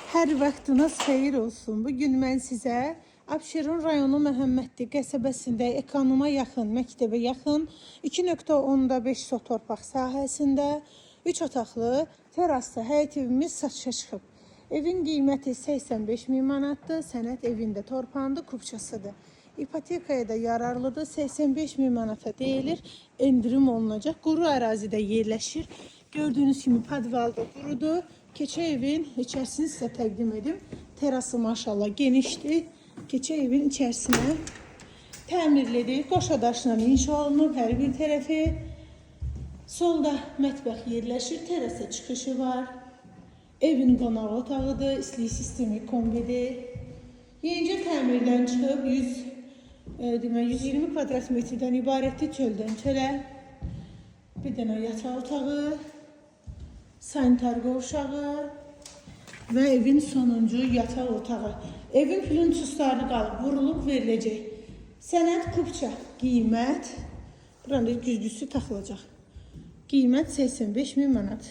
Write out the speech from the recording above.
Hər vaxtınız xeyir olsun. Bugün mən sizə Abşeron rayonu Məhəmmədli qəsəbəsində Ekonoma yaxın, məktəbə yaxın 2.15 sot torpaq sahəsində 3 otaqlı teraslı həyət evimiz satışa çıxıb. Evin qiyməti 85 min manatdır. Sənət evində torpağında kupçasıdır. İpotekaya da yararlıdır. 85 min manata deyilir. Endirim olunacaq. Quru ərazidə yerləşir. Gördüğünüz kimi podvalda qurudur. Keçə evin içərisini sizə təqdim edim. Terası maşallah genişdir. Keçə evin içərisinə təmirlidir. Qoşa daşla inşa olunub hər bir tərəfi. Solda mətbəx yerləşir. Terasa çıxışı var. Evin qonaq otağıdır. İstilik sistemi kombidir. Yenicə təmirdən çıxıb 120 kvadrat metrdən ibarətdir çöldən çölə. Bir dənə yataq otağı, sanitar qovşağı və evin sonuncu yataq otağı. Evin plünçusları qalıb, vurulub veriləcək. Sənət kupça, qiymət, buranın güzgüsü taxılacaq. Qiymət 85 min manat.